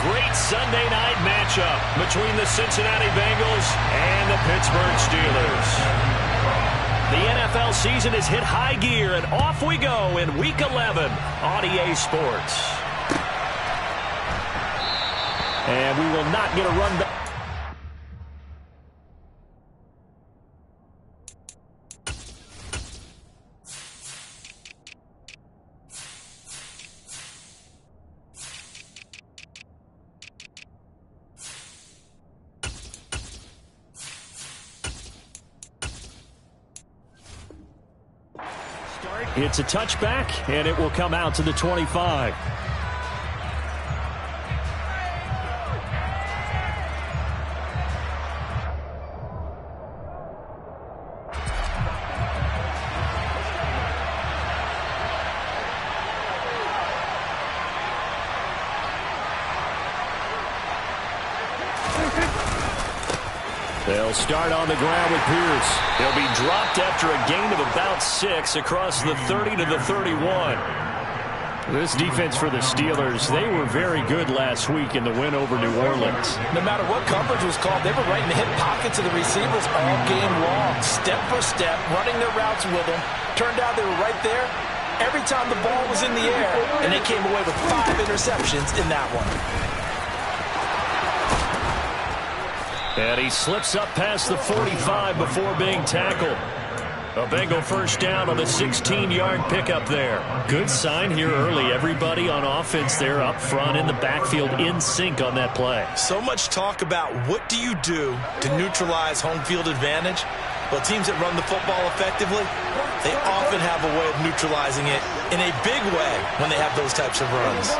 great Sunday night matchup between the Cincinnati Bengals and the Pittsburgh Steelers. The NFL season has hit high gear, and off we go in Week 11 on EA Sports. And we will not get a run back. It's a touchback, and it will come out to the 25. They'll start on the ground with Pierce. He'll be dropped after a gain of about 6 across the 30 to the 31. This defense for the Steelers, they were very good last week in the win over New Orleans. No matter what coverage was called, they were right in the hip pockets of the receivers all game long. Step for step, running their routes with them. Turned out they were right there every time the ball was in the air, and they came away with 5 interceptions in that one. And he slips up past the 45 before being tackled. A Bengal first down on the 16-yard pickup there. Good sign here early. Everybody on offense there up front in the backfield in sync on that play. So much talk about what do you do to neutralize home field advantage. Well, teams that run the football effectively, they often have a way of neutralizing it in a big way when they have those types of runs.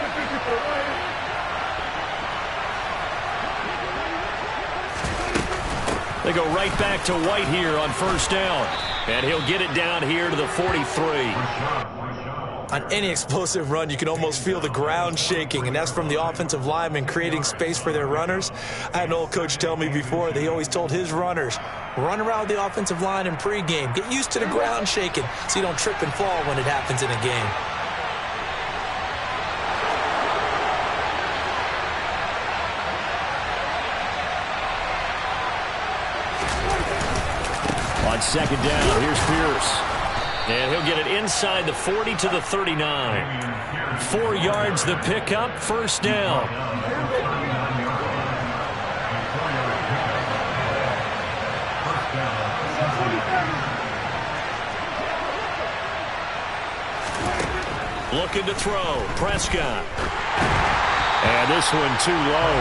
They go right back to White here on first down. And he'll get it down here to the 43. On any explosive run, you can almost feel the ground shaking, and that's from the offensive linemen creating space for their runners. I had an old coach tell me before, they always told his runners, run around the offensive line in pregame. Get used to the ground shaking so you don't trip and fall when it happens in a game. On second down, here's Pierce. And he'll get it inside the 40 to the 39. 4 yards the pickup, first down. Looking to throw, Prescott. And this one too low.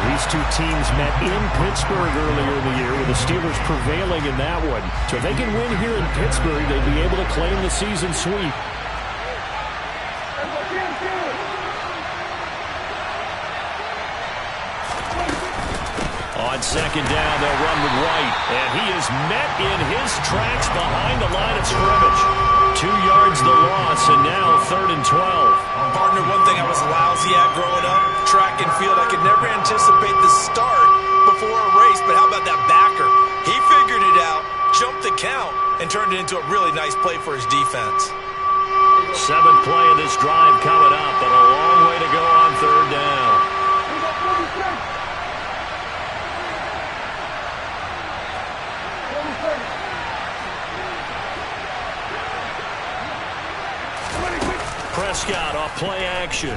These two teams met in Pittsburgh earlier in the year with the Steelers prevailing in that one. So if they can win here in Pittsburgh, they'd be able to claim the season sweep. On second down, they'll run with White. And he is met in his tracks behind the line of scrimmage. 2 yards the loss, and now 3rd and 12. Partner, one thing I was lousy at growing up, track and field, I could never anticipate the start before a race, but how about that backer? He figured it out, jumped the count, and turned it into a really nice play for his defense. 7th play of this drive coming up, but a long way to go on 3rd down. Prescott off play action.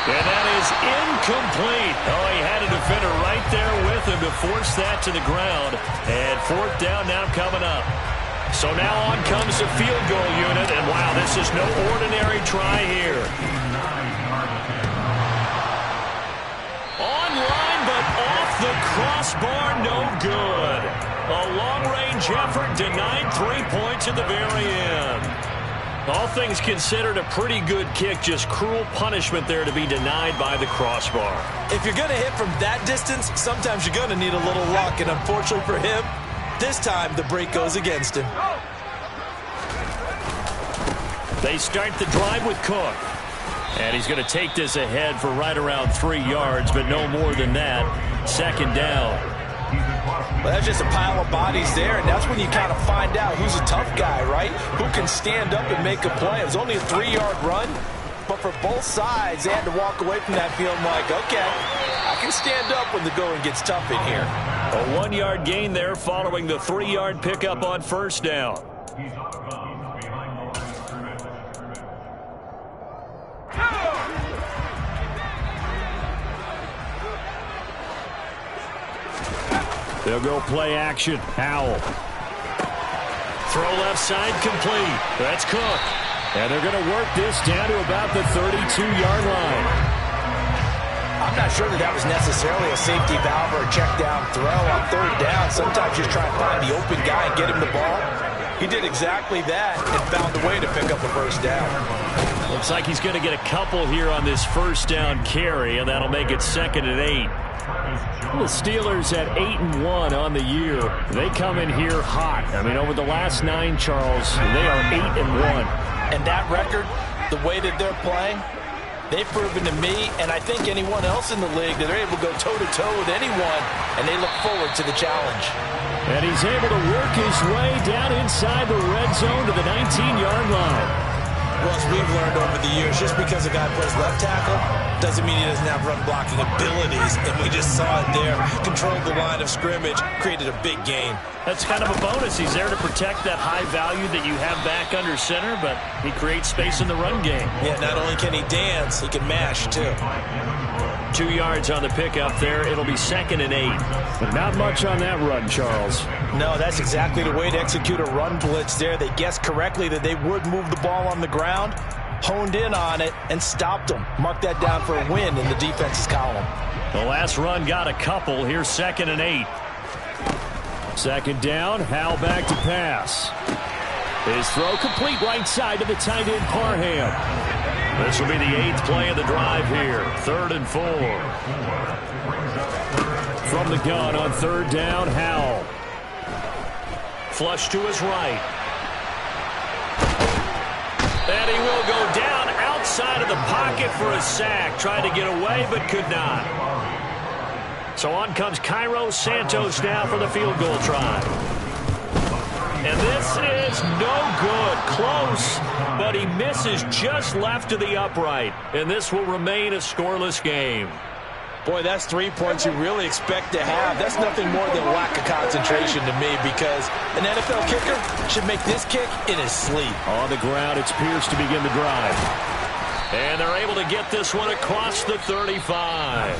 And that is incomplete. Oh, he had a defender right there with him to force that to the ground. And 4th down now coming up. So now on comes the field goal unit. And wow, this is no ordinary try here. Online, but off the crossbar, no good. A long-range effort denied 3 points at the very end. All things considered, a pretty good kick, just cruel punishment there to be denied by the crossbar. If you're going to hit from that distance, sometimes you're going to need a little luck, and unfortunately for him, this time the break goes against him. They start the drive with Cook. And he's going to take this ahead for right around 3 yards, but no more than that. Second down. Well, that's just a pile of bodies there, and that's when you kind of find out who's a tough guy, right? Who can stand up and make a play. It was only a 3-yard run, but for both sides, they had to walk away from that feeling like, okay, I can stand up when the going gets tough in here. A 1-yard gain there following the 3-yard pickup on first down. They'll go play action. Howell. Throw left side complete. That's Cook. And they're going to work this down to about the 32-yard line. I'm not sure that was necessarily a safety valve or a check down throw on third down. Sometimes just try and find the open guy and get him the ball. He did exactly that and found a way to pick up the first down. Looks like he's going to get a couple here on this first down carry, and that'll make it 2nd and 8. The Steelers at 8-1 on the year. They come in here hot. I mean, over the last 9, Charles, they are 8-1. And that record, the way that they're playing, they've proven to me, and I think anyone else in the league, that they're able to go toe-to-toe with anyone, and they look forward to the challenge. And he's able to work his way down inside the red zone to the 19-yard line. Well, as we've learned over the years, just because a guy plays left tackle doesn't mean he doesn't have run-blocking abilities, and we just saw it there. Controlled the line of scrimmage, created a big gain. That's kind of a bonus. He's there to protect that high value that you have back under center, but he creates space in the run game. Yeah, not only can he dance, he can mash, too. 2 yards on the pickup there. It'll be 2nd and 8. But not much on that run, Charles. No, that's exactly the way to execute a run blitz there. They guessed correctly that they would move the ball on the ground, honed in on it, and stopped them. Mark that down for a win in the defense's column. The last run got a couple. Here's 2nd and 8. 2nd down, Howell back to pass. His throw complete right side to the tight end Parham. This will be the 8th play of the drive here. 3rd and 4. From the gun on 3rd down, Howell. Flush to his right. And he will go down outside of the pocket for a sack. Tried to get away, but could not. So on comes Cairo Santos now for the field goal try. And this is no good. Close, but he misses just left of the upright. And this will remain a scoreless game. Boy, that's 3 points you really expect to have. That's nothing more than lack of concentration to me, because an NFL kicker should make this kick in his sleep. On the ground, it's Pierce to begin the drive. And they're able to get this one across the 35.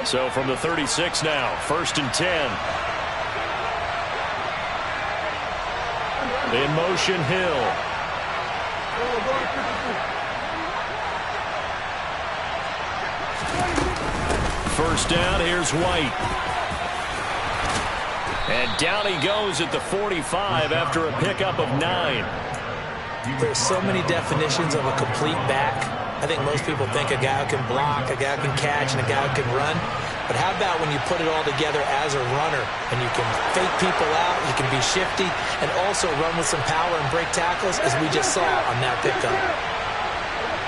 So from the 36 now, 1st and 10. In motion, Hill. First down, here's White. And down he goes at the 45 after a pickup of 9. There's so many definitions of a complete back. I think most people think a guy who can block, a guy who can catch, and a guy who can run. But how about when you put it all together as a runner, and you can fake people out, you can be shifty, and also run with some power and break tackles, as we just saw on that pickup.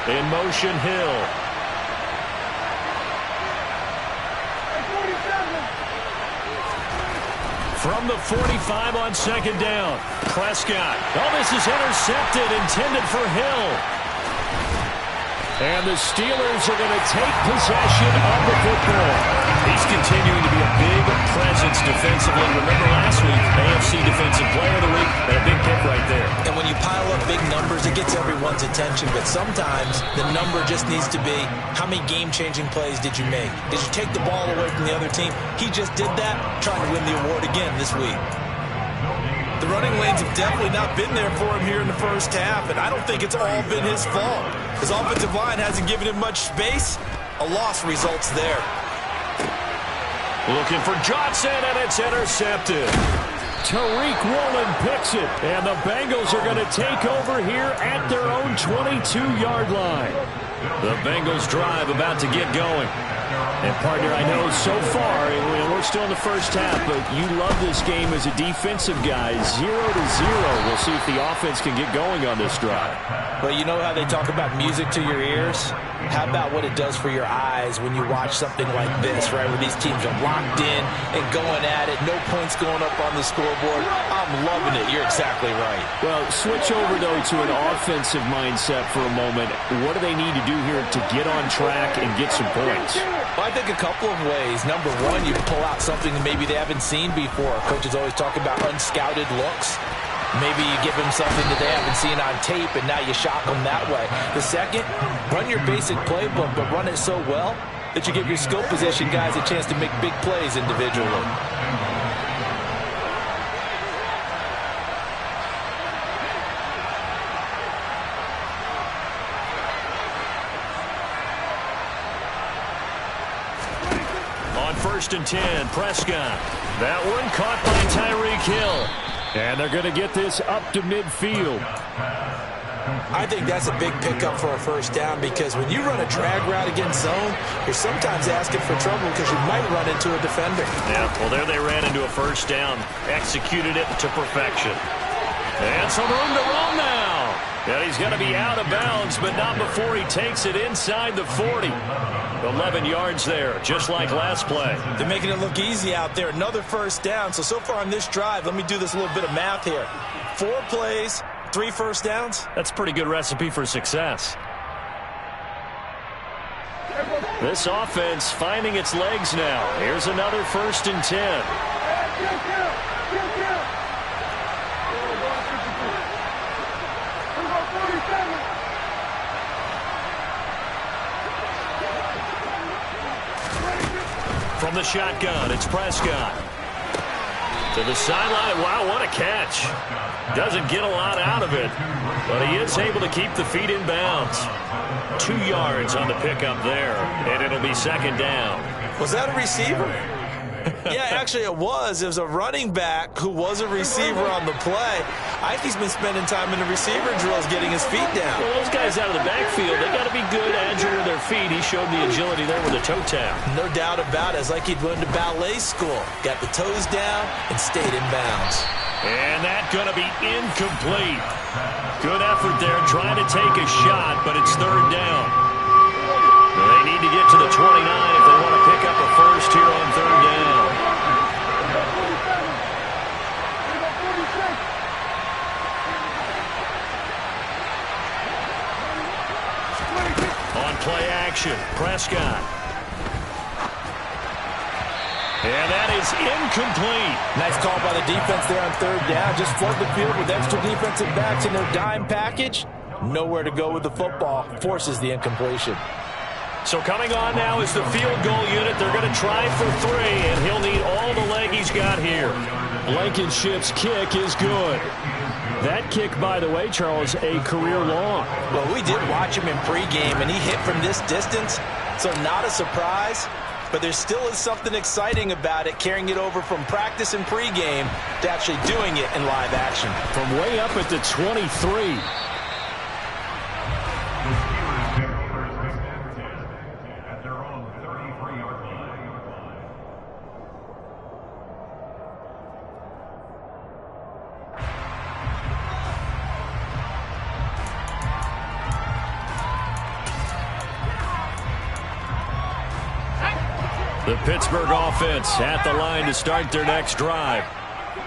In motion, Hill. From the 45 on 2nd down, Prescott. Oh, this is intercepted, intended for Hill. And the Steelers are going to take possession of the football. He's continuing to be a big presence defensively. Remember last week, AFC Defensive Player of the Week, and a big pick right there. And when you pile up big numbers, it gets everyone's attention. But sometimes the number just needs to be, how many game-changing plays did you make? Did you take the ball away from the other team? He just did that, trying to win the award again this week. The running lanes have definitely not been there for him here in the first half, and I don't think it's all been his fault. His offensive line hasn't given him much space. A loss results there. Looking for Johnson, and it's intercepted. Tariq Woolen picks it, and the Bengals are going to take over here at their own 22-yard line. The Bengals drive about to get going. And, partner, I know so far, we're still in the first half, but you love this game as a defensive guy. 0-0. We'll see if the offense can get going on this drive. Well, you know how they talk about music to your ears? How about what it does for your eyes when you watch something like this, right, where these teams are locked in and going at it, no points going up on the scoreboard? I'm loving it. You're exactly right. Well, switch over, though, to an offensive mindset for a moment. What do they need to do here to get on track and get some points? Well, I think a couple of ways. Number one, you pull out something that maybe they haven't seen before. Coaches always talk about unscouted looks. Maybe you give them something that they haven't seen on tape, and now you shock them that way. The second, run your basic playbook, but run it so well that you give your skill position guys a chance to make big plays individually. On 1st and 10, Prescott. That one caught by Tyreek Hill. And they're going to get this up to midfield. I think that's a big pickup for a first down, because when you run a drag route against zone, you're sometimes asking for trouble because you might run into a defender. Yeah, well, there they ran into a first down. Executed it to perfection. And some room to run now. And he's going to be out of bounds, but not before he takes it inside the 40. 11 yards there, just like last play. They're making it look easy out there. Another first down. So far on this drive, let me do this little bit of math here. 4 plays, 3 first downs. That's a pretty good recipe for success. This offense finding its legs now. Here's another 1st and 10. From the shotgun, it's Prescott. To the sideline. Wow, what a catch. Doesn't get a lot out of it, but he is able to keep the feet in bounds. 2 yards on the pickup there, and it'll be 2nd down. Was that a receiver? Yeah, actually it was. It was a running back who was a receiver on the play. I think he's been spending time in the receiver drills getting his feet down. Well, those guys out of the backfield, they got to be good, agile with their feet. He showed the agility there with a toe tap. No doubt about it. It's like he'd went to ballet school. Got the toes down and stayed in bounds. And that's going to be incomplete. Good effort there trying to take a shot, but it's 3rd down. They need to get to the 29 if they want to pick up a first here on 3rd down. On play action, Prescott. And that is incomplete. Nice call by the defense there on 3rd down. Just flood the field with extra defensive backs in their dime package. Nowhere to go with the football. Forces the incompletion. So coming on now is the field goal unit. They're going to try for 3, and he'll need all the leg he's got here. Blankenship's kick is good. That kick, by the way, Charles, a career long. Well, we did watch him in pregame, and he hit from this distance, so not a surprise. But there still is something exciting about it, carrying it over from practice and pregame to actually doing it in live action. From way up at the 23. The Pittsburgh offense at the line to start their next drive.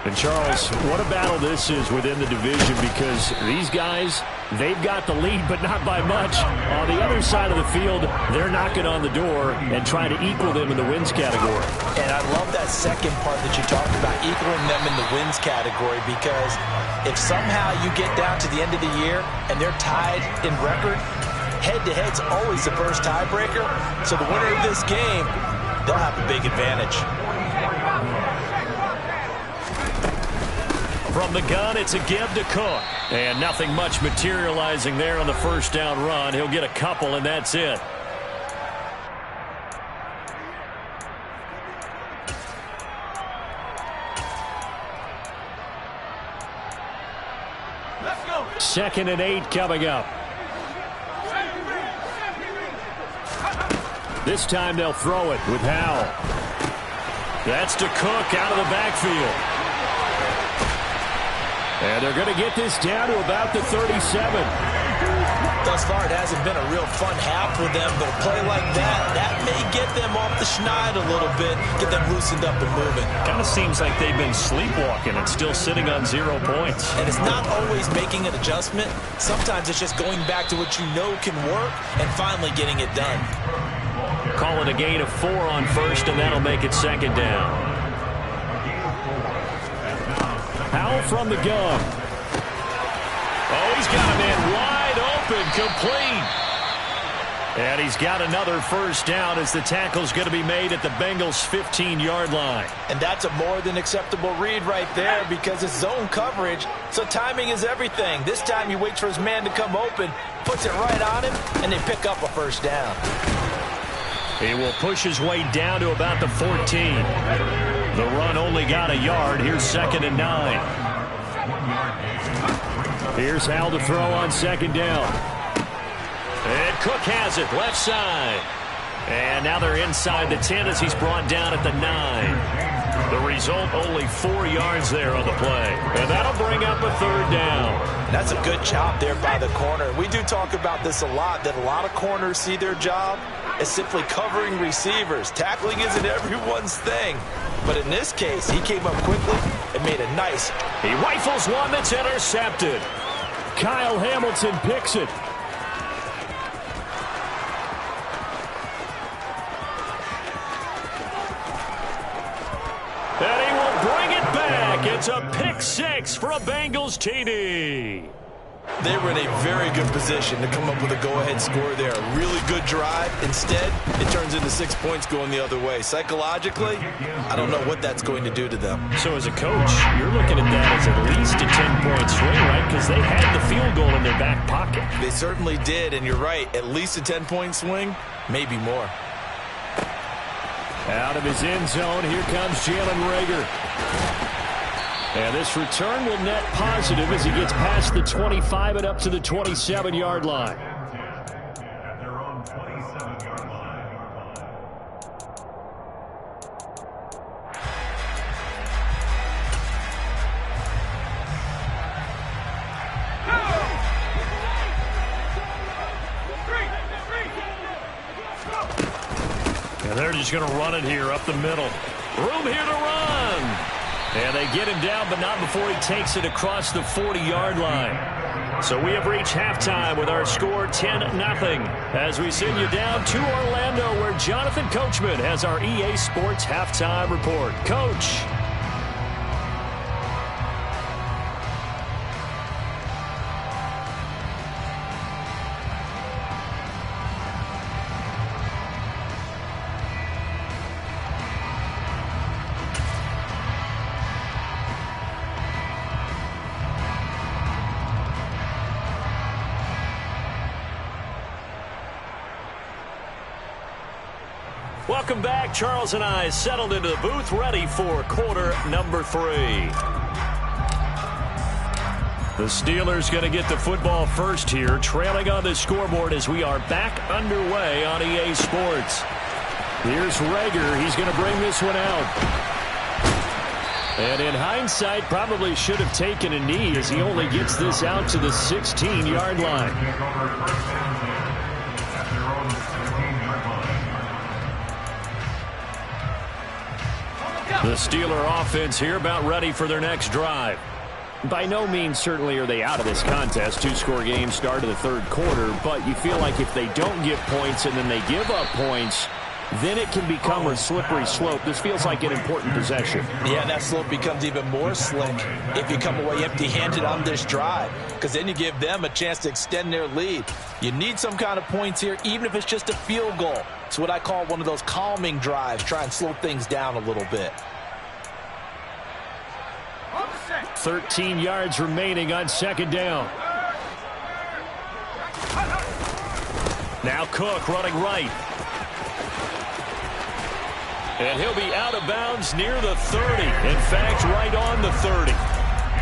And, Charles, what a battle this is within the division, because these guys, they've got the lead, but not by much. On the other side of the field, they're knocking on the door and trying to equal them in the wins category. And I love that second part that you talked about, equaling them in the wins category, because if somehow you get down to the end of the year and they're tied in record, head-to-head's always the first tiebreaker. So the winner of this game, they'll have a big advantage. From the gun, it's a give to Cook. And nothing much materializing there on the first down run. He'll get a couple, and that's it. Let's go. 2nd and 8 coming up. This time they'll throw it with Howell. That's to Cook out of the backfield. And they're going to get this down to about the 37. Thus far, it hasn't been a real fun half for them, but a play like that may get them off the schneid a little bit, get them loosened up and moving. Kind of seems like they've been sleepwalking and still sitting on 0 points. And it's not always making an adjustment. Sometimes it's just going back to what you know can work and finally getting it done. Call it a gain of 4 on first, and that'll make it second down. Howell from the gun. Oh, he's got a man wide open, complete. And he's got another first down as the tackle's going to be made at the Bengals' 15-yard line. And that's a more than acceptable read right there because it's zone coverage, so timing is everything. This time he waits for his man to come open, puts it right on him, and they pick up a first down. He will push his way down to about the 14. The run only got a yard. Here's 2nd and 9. Here's Howell to throw on 2nd down. And Cook has it, left side. And now they're inside the 10 as he's brought down at the 9. The result, only 4 yards there on the play. And that'll bring up a 3rd down. That's a good job there by the corner. We do talk about this a lot, that a lot of corners see their job as simply covering receivers. Tackling isn't everyone's thing. But in this case, he came up quickly and made a nice. He rifles one that's intercepted. Kyle Hamilton picks it. And he will bring it back. It's a pick 6 for a Bengals TD. They were in a very good position to come up with a go-ahead score there. A really good drive. Instead, it turns into 6 points going the other way. Psychologically, I don't know what that's going to do to them. So as a coach, you're looking at that as at least a 10-point swing, right? Because they had the field goal in their back pocket. They certainly did, and you're right. At least a 10-point swing, maybe more. Out of his end zone, here comes Jalen Reagor. And this return will net positive as he gets past the 25 and up to the 27-yard line. And they're just going to run it here up the middle. Room here to run. And they get him down, but not before he takes it across the 40-yard line. So we have reached halftime with our score 10-0 as we send you down to Orlando where Jonathan Coachman has our EA Sports halftime report. Coach. Welcome back. Charles and I settled into the booth, ready for quarter number 3. The Steelers going to get the football first here, trailing on the scoreboard as we are back underway on EA Sports. Here's Reagor. He's going to bring this one out. And in hindsight, probably should have taken a knee as he only gets this out to the 16-yard line. The Steeler offense here about ready for their next drive. By no means certainly are they out of this contest. 2-score game start of the 3rd quarter, but you feel like if they don't get points and then they give up points, then it can become a slippery slope. This feels like an important possession. Yeah, that slope becomes even more slick if you come away empty-handed on this drive, because then you give them a chance to extend their lead. You need some kind of points here, even if it's just a field goal. It's what I call one of those calming drives. Try and slow things down a little bit. 13 yards remaining on 2nd down. Now Cook running right. And he'll be out of bounds near the 30. In fact, right on the 30.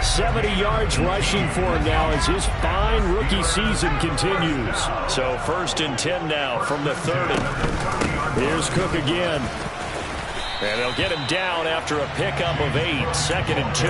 70 yards rushing for him now as his fine rookie season continues. So 1st and 10 now from the 30. Here's Cook again. And they'll get him down after a pickup of 8, 2nd and 2.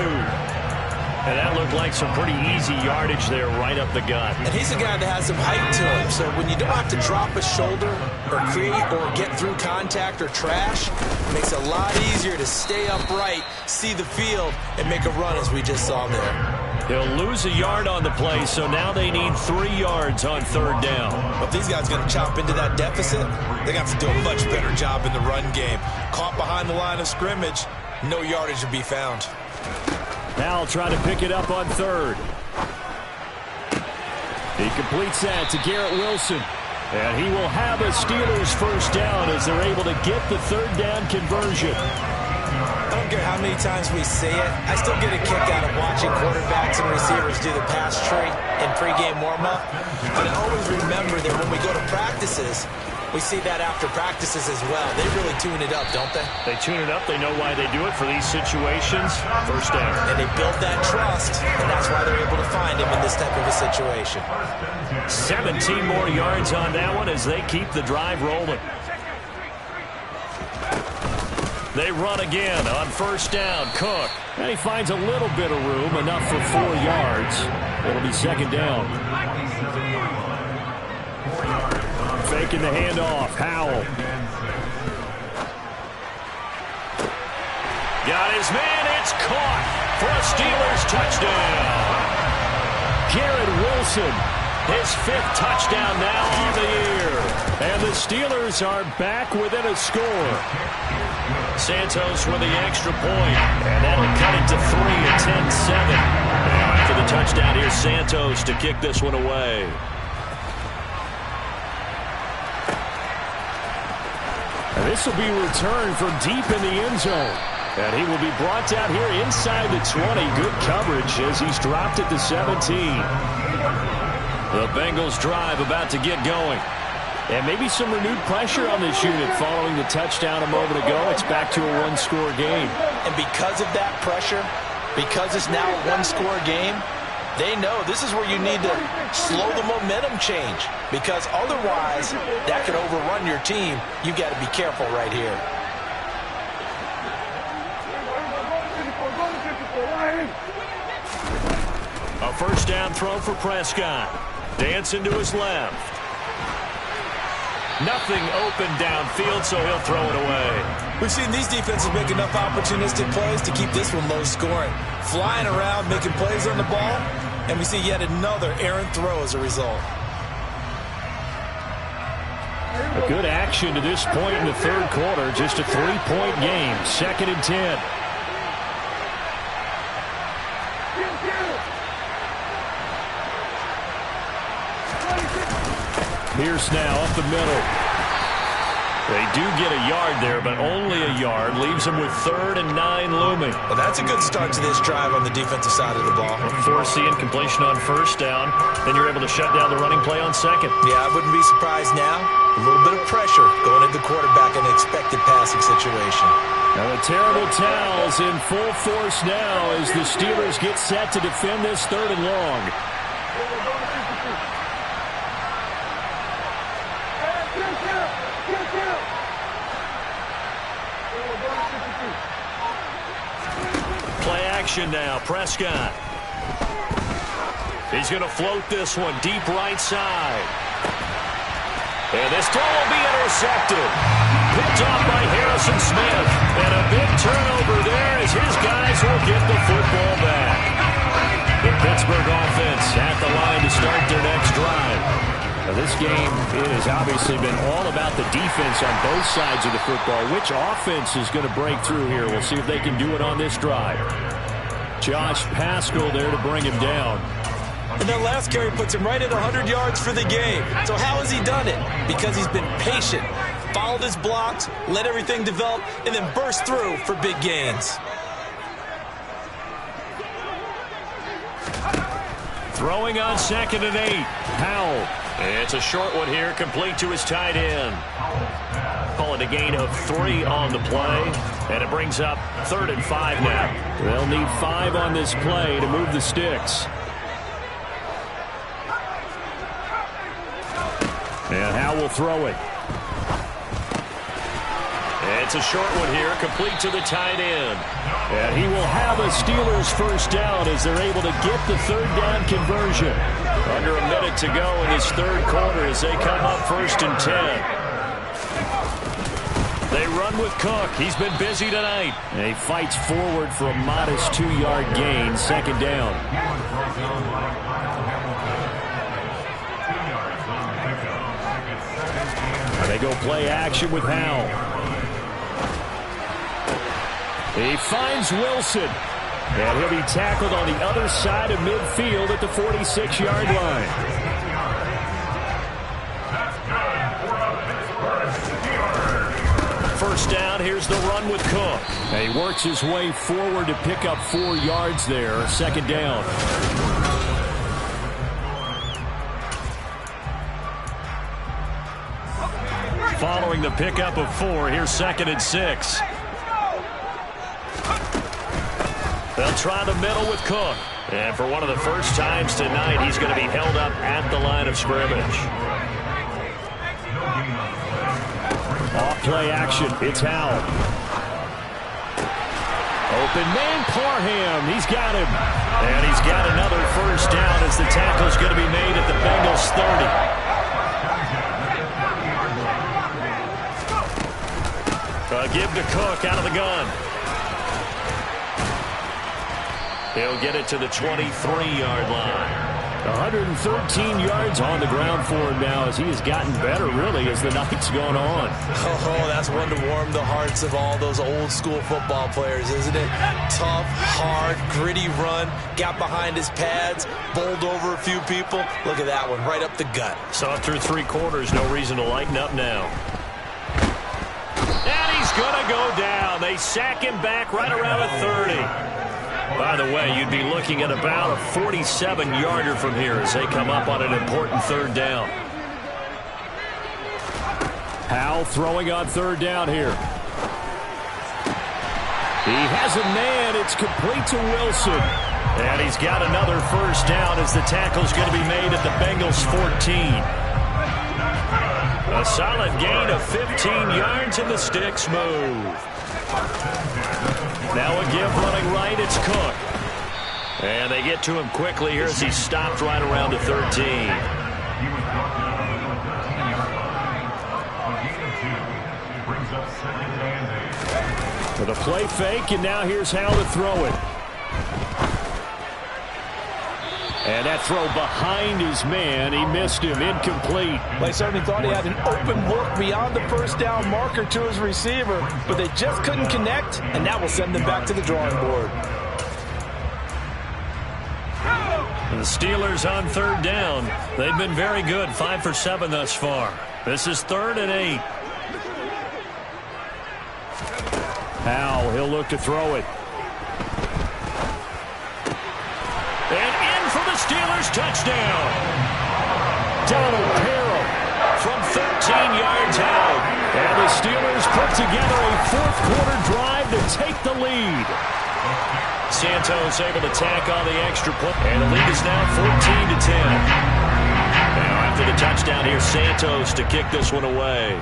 And that looked like some pretty easy yardage there right up the gut. And he's a guy that has some height to him. So when you don't have to drop a shoulder or create or get through contact or trash, it makes it a lot easier to stay upright, see the field, and make a run as we just saw there. He'll lose a yard on the play, so now they need 3 yards on 3rd down. But if these guys are going to chop into that deficit, they're going to have to do a much better job in the run game. Caught behind the line of scrimmage, no yardage to be found. Now trying to pick it up on 3rd. He completes that to Garrett Wilson. And he will have a Steelers 1st down as they're able to get the 3rd down conversion. I don't care how many times we say it, I still get a kick out of watching quarterbacks and receivers do the pass tree in pregame warm-up. But I always remember that when we go to practices, we see that after practices as well. They really tune it up, don't they? They tune it up. They know why they do it for these situations. 1st down. And they build that trust, and that's why they're able to find him in this type of a situation. 17 more yards on that one as they keep the drive rolling. They run again on 1st down. Cook. And he finds a little bit of room, enough for 4 yards. It'll be 2nd down. Faking the handoff. Howell. Got his man. It's caught for a Steelers touchdown. Garrett Wilson, his 5th touchdown now on the year. And the Steelers are back within a score. Santos with the extra point. And that'll cut it to 3 at 10-7. Now after the touchdown, here's Santos to kick this one away. And this will be returned from deep in the end zone. And he will be brought down here inside the 20. Good coverage as he's dropped it to 17. The Bengals drive about to get going. And maybe some renewed pressure on this unit following the touchdown a moment ago. It's back to a 1-score game. And because of that pressure, because it's now a 1-score game, they know this is where you need to slow the momentum change, because otherwise that could overrun your team. You've got to be careful right here. A 1st down throw for Prescott. Dancing to his left. Nothing open downfield, so he'll throw it away. We've seen these defenses make enough opportunistic plays to keep this one low scoring. Flying around, making plays on the ball, and we see yet another errant throw as a result. A good action to this point in the 3rd quarter. Just a 3-point game. 2nd and 10. Pierce now up the middle. They do get a yard there, but only a yard. Leaves them with 3rd and 9 looming. Well, that's a good start to this drive on the defensive side of the ball. Force the incompletion on 1st down. Then you're able to shut down the running play on 2nd. Yeah, I wouldn't be surprised now. A little bit of pressure going into the quarterback in an expected passing situation. Now the terrible towels in full force now as the Steelers get set to defend this 3rd and long. Play action now. Prescott. He's going to float this one deep right side. And this throw will be intercepted. Picked off by Harrison Smith. And a big turnover there as his guys will get the football back. The Pittsburgh offense at the line to start their next drive. Now this game, it has obviously been all about the defense on both sides of the football. Which offense is going to break through here? We'll see if they can do it on this drive. Josh Paschal there to bring him down. And that last carry puts him right at 100 yards for the game. So how has he done it? Because he's been patient, followed his blocks, let everything develop, and then burst through for big gains. Throwing on 2nd and 8. Howell. It's a short one here, complete to his tight end. Call it a gain of 3 on the play, and it brings up 3rd and 5 now. They'll need 5 on this play to move the sticks. And Howe will throw it. It's a short one here, complete to the tight end. And he will have a Steelers first down as they're able to get the 3rd down conversion. Under a minute to go in this 3rd quarter as they come up 1st and 10. They run with Cook. He's been busy tonight. And he fights forward for a modest 2-yard gain, 2nd down. And they go play action with Howe. He finds Wilson. And he'll be tackled on the other side of midfield at the 46-yard line. First down, here's the run with Cook. And he works his way forward to pick up 4 yards there, 2nd down. Following the pickup of 4, here's 2nd and 6. They'll try the middle with Cook. And for one of the first times tonight, he's going to be held up at the line of scrimmage. Off play action, it's Howe. Open man, Parham. He's got him. And he's got another first down as the tackle's going to be made at the Bengals 30. Give to Cook out of the gun. He'll get it to the 23-yard line. 113 yards on the ground for him now as he has gotten better, really, as the night's gone on. Oh, that's one to warm the hearts of all those old-school football players, isn't it? Tough, hard, gritty run, got behind his pads, bowled over a few people. Look at that one, right up the gut. Saw it through 3 quarters, no reason to lighten up now. And he's going to go down. They sack him back right around the 30. By the way, you'd be looking at about a 47-yarder from here as they come up on an important 3rd down. Howe throwing on 3rd down here. He has a man. It's complete to Wilson. And he's got another first down as the tackle's going to be made at the Bengals 14. A solid gain of 15 yards and the sticks move. Now a give running right, it's Cook. And they get to him quickly here as he stopped right around the 13. With a play fake, and now here's Howe to throw it. And that throw behind his man. He missed him. Incomplete. They certainly thought he had an open look beyond the first down marker to his receiver, but they just couldn't connect, and that will send them back to the drawing board. The Steelers on 3rd down. They've been very good, 5 for 7 thus far. This is 3rd and 8. Howe, he'll look to throw it. Steelers touchdown. Donald Carroll from 13 yards out. And the Steelers put together a 4th quarter drive to take the lead. Santos able to tack on the extra point. And the lead is now 14-10. Now after the touchdown here, Santos to kick this one away.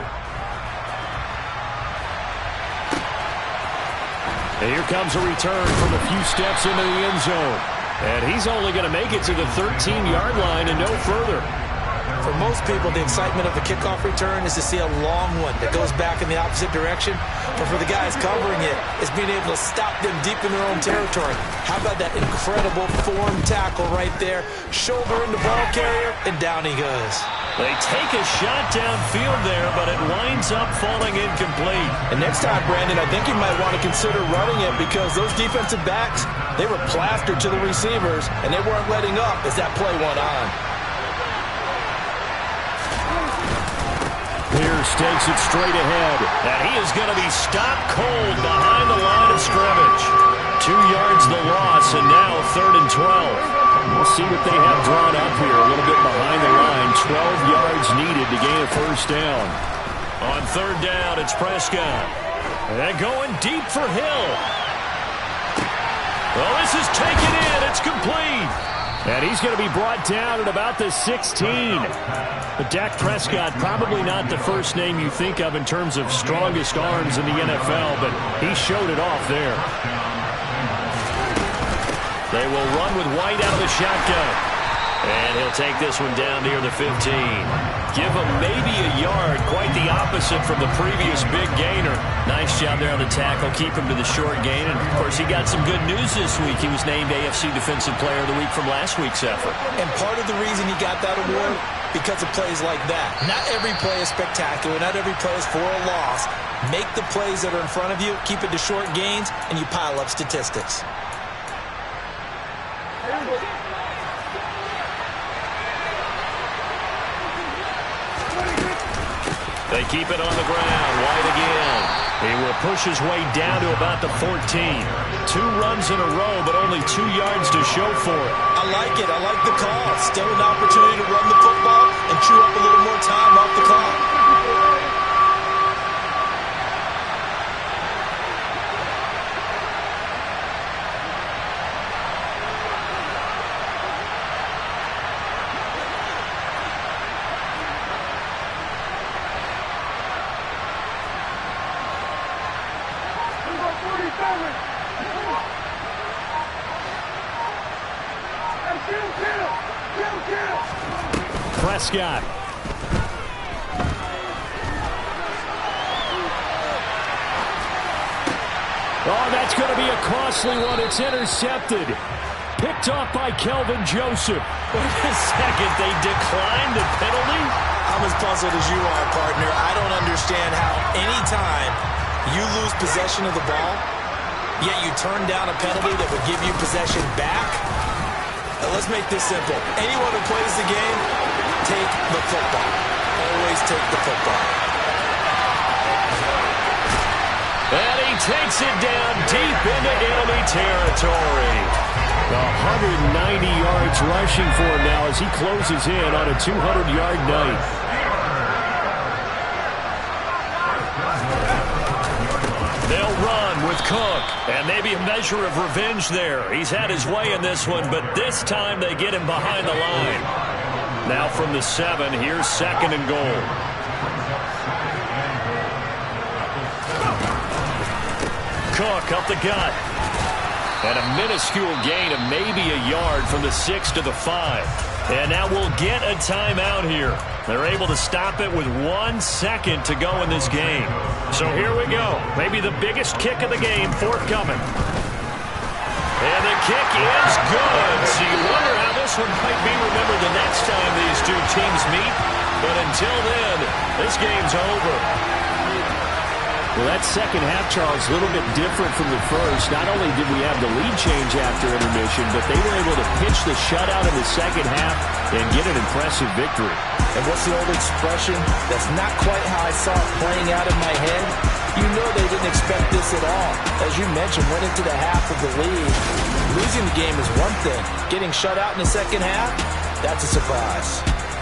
And here comes a return from a few steps into the end zone. And he's only going to make it to the 13-yard line and no further. For most people, the excitement of the kickoff return is to see a long one that goes back in the opposite direction. But for the guys covering it, it's being able to stop them deep in their own territory. How about that incredible form tackle right there? Shoulder in the ball carrier, and down he goes. They take a shot downfield there, but it winds up falling incomplete. And next time, Brandon, I think you might want to consider running it because those defensive backs, they were plastered to the receivers, and they weren't letting up as that play went on. Pierce takes it straight ahead. And he is going to be stopped cold behind the line of scrimmage. 2 yards the loss, and now 3rd and 12. We'll see what they have drawn up here. A little bit behind the line. 12 yards needed to gain a first down. On third down, it's Prescott. And going deep for Hill. Well, this is taken in. It's complete. And he's going to be brought down at about the 16. But Dak Prescott, probably not the first name you think of in terms of strongest arms in the NFL, but he showed it off there. They will run with White out of the shotgun. And he'll take this one down near the 15. Give him maybe a yard, quite the opposite from the previous big gainer. Nice job there on the tackle, keep him to the short gain. And, of course, he got some good news this week. He was named AFC Defensive Player of the Week from last week's effort. And part of the reason he got that award, because of plays like that. Not every play is spectacular. Not every play is for a loss. Make the plays that are in front of you, keep it to short gains, and you pile up statistics. They keep it on the ground. White again. He will push his way down to about the 14. 2 runs in a row, but only 2 yards to show for it. I like it. I like the call. Still an opportunity to run the football and chew up a little more time off the clock. Prescott. Oh, that's going to be a costly one. It's intercepted. Picked off by Kelvin Joseph. Wait a second. They declined the penalty? I'm as puzzled as you are, partner. I don't understand how any time you lose possession of the ball, yet you turn down a penalty that would give you possession back. Let's make this simple. Anyone who plays the game, take the football. Always take the football. And he takes it down deep into enemy territory. 190 yards rushing for him now as he closes in on a 200-yard night. They'll run with Cook, and maybe a measure of revenge there. He's had his way in this one, but this time they get him behind the line. Now from the 7, here's 2nd and goal. Cook up the gut. And a minuscule gain of maybe a yard from the 6 to the 5. And now we'll get a timeout here. They're able to stop it with 1 second to go in this game. So here we go. Maybe the biggest kick of the game forthcoming. And the kick is good. So you wonder how this one might be remembered the next time these two teams meet. But until then, this game's over. Well, that second half, Charles, a little bit different from the first. Not only did we have the lead change after intermission, but they were able to pitch the shutout in the second half and get an impressive victory. And what's the old expression? That's not quite how I saw it playing out in my head. You know they didn't expect this at all. As you mentioned, went into the half of the lead. Losing the game is one thing. Getting shut out in the second half, that's a surprise.